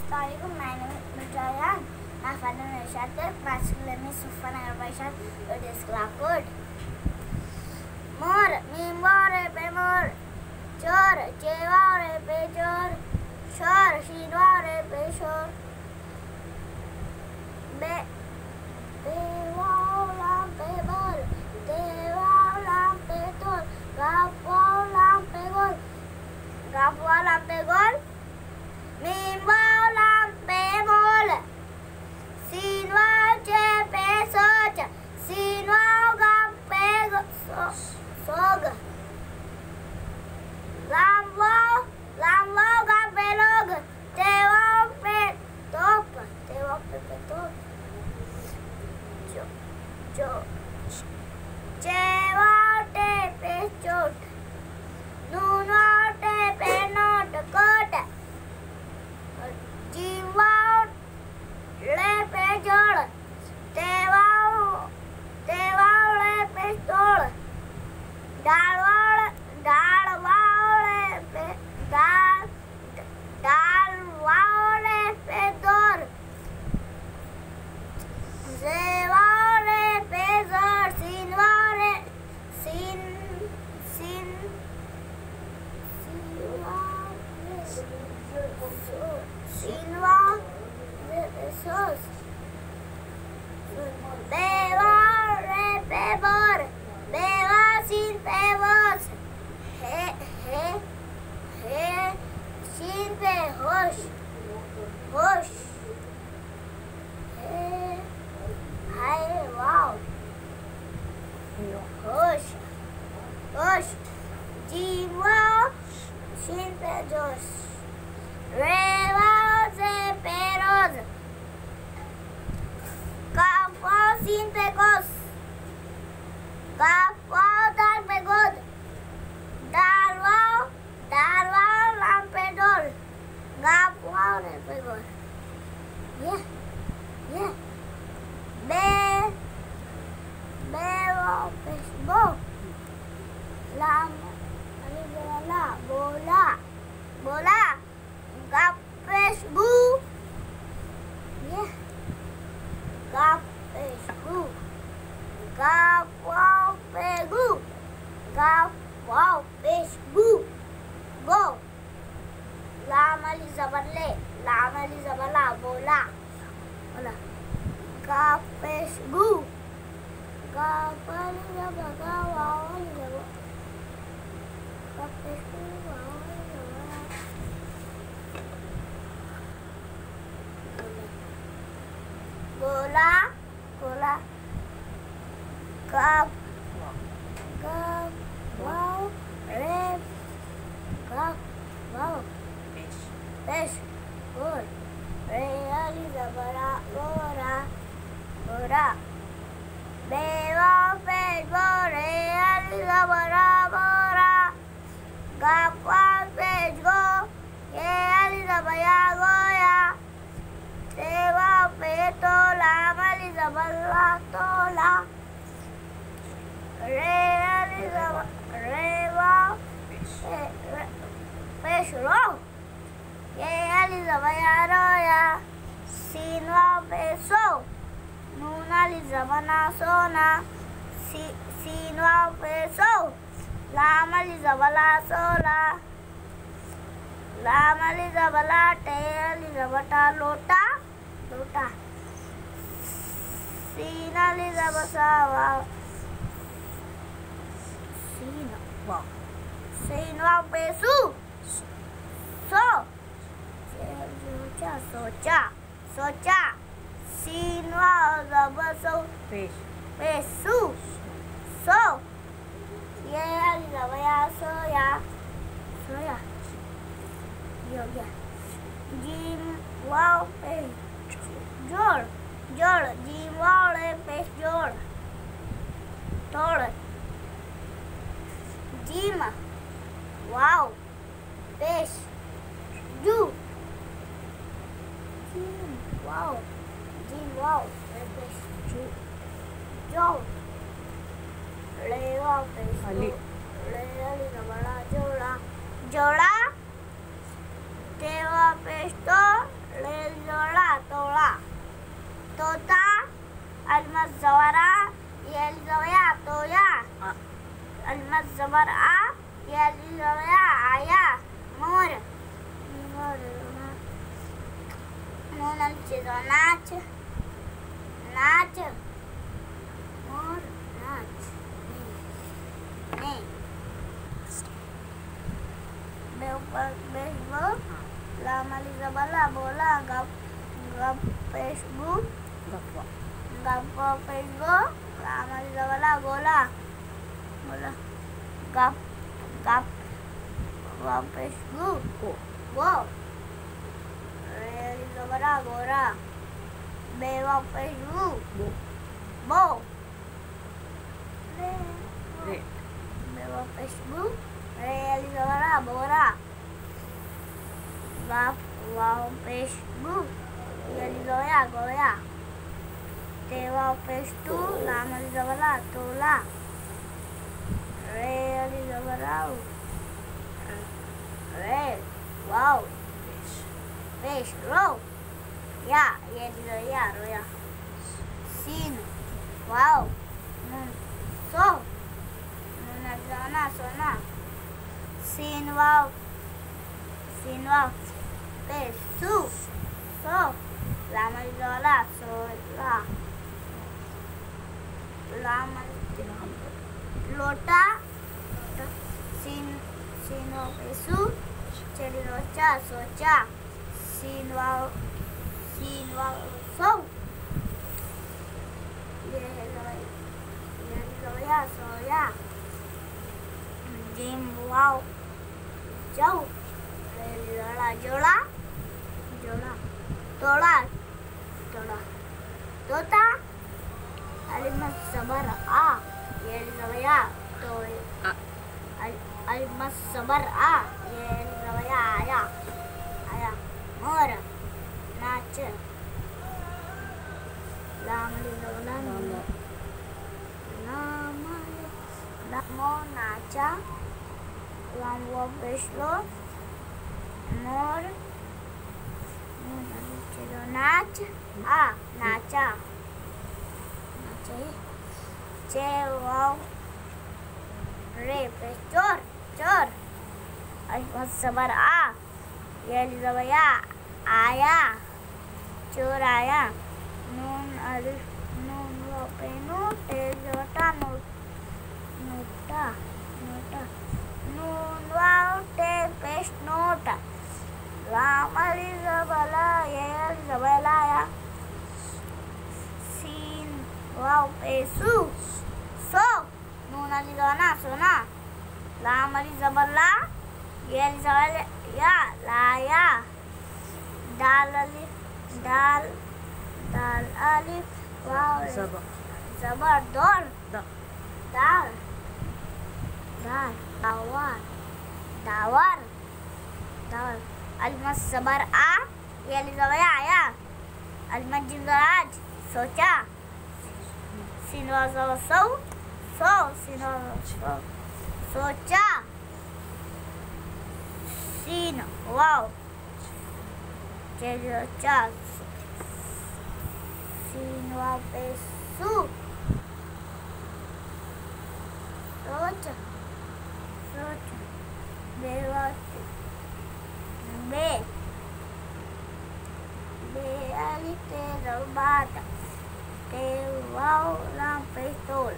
Assalamualaikum, my name is Nujayan. My father name is Shatir. My school name is Sufan Arbaisan. It is Clapwood. More, Mimore, Pemor, Chor, Chevare, Pechor, Shor, Shinware, Peshor, Be, Pewalam, Pebor, Dewalam, Petor, Gapalam, Pegol, Gapalam, Pegol, Mimbalam, Pemol, Sinwa, Pesot, Sinwa, Gapeg, Sog, Lambo, Gapelog, Tewa, Petop, Chewa, Pechot, Nuno, Penot, Coat, Jiwa, Lepejol, Tewa, Lepestol, Dalwal, Pedor, Zevare, Pezor, Sinware, Sos, Bevore, Pebor, Beva, Sin, Pevos, Sin, Pe, Hosh, Hi, wow, Hosh, Jiwa, Sin, Pe, Jos, Reva, Se, Peros, Kapo, Sin, Pe, Kos, Kapo, Dal, Pe, God, Dalwa, Lampedol, Gapo, Pe, God. Yeah. Bo, Lam, Bola, Gapes, Boo. Yeah. Gapes, Boo. Gapau, Pegu. Gapau, Pes, Boo. Go. Lama, Lizabarle. Lama, Lizabala, Bola. Gapes, Boo. Gapal, Lizabaga, Wow, Lizabala. Gapes, Boo, Wow, Lizabala. Bola, Gap, Wow, Rep, Gap, Wow, Pes, Good, Real, Zabara, Bora, Beva, Pes, Real, Zabara, Bora, Gapa, Pes, Go, Real, Zabaya, Goya, Teva, Petola, Malizabala, Tola, Reva, Pesro, Elizabaya, Roya, Sinwa, Peso, Nuna, Lizabana, Sona, Sinwa, Peso, Lama, Lizabala, Sola, Lama, Lizabala, Tea, Lizabata, Lota, Sina, Lizabasawa, Sinwa, Pesu, Socha, Sinwa, Zabaso, Pesu, So, Yeah, Lizabaya, Soya, Jim, Wow, Pes, Jol, Jim, Wow, Pes, Jol, Tol, Jim, Wow, Pes, Ju, Jim, Wow, Pes, Ju, Jol, Leva, Pes, Leva, Jola, Tewa, Pesto, नाच नाच मोर नाच ने बेसबो लामली जबला बोला गप गप Facebook गप Facebook लामली जबला बोला बोला गप गप गप फेसबुक वो रेली जबला गोरा बेवा फेसबुक बो बेवा फेसबुक रेली जबला बोरा गप वाव फेसबुक रेली गोया गोया तेवा फेसटू लामली जबला तोला रेली जबला रे वाव fish row ya ya roya sin wow so nuna sona sin wow fish su so lama jola sola lama lota sino pesu jadi roca soca Sinwal so ये लोया सोया जिम वाव जाओ जोड़ा जोड़ा जोड़ा तोड़ा तोड़ा तोता अलिमत सबर आ ये लोया तो अलिमत सबर आ ये लोया आया आया मोर नाच लामली लोला मोर नाचा लामवा बेसलो मोर चलो नाच आ नाचा नाचे चे वाव रे पे चोर चोर अलिमत सबर आ ये लिया आया चोर आया नून अलिफ नून पेनो टेजोटा नोटा नोटा नून वाव टे पेस्ट नोटा लामली जबला ये जबला या सीन वाव पेसु सो नून अली गाना सोना लामली जबला ये जबला या लाया दाल अलिफ दाल दाल अलिफ वाव जबर दोर दाल दाल दावर दावर दाल अलमत सबर आ ये लिया आया अलमत जिंदाज सोचा सिनवा सो सो सिनवा सोचा सीन वाव चेजा सीनवा पेसु सोच सोच बेवा बे ali te robata te wow lam pistol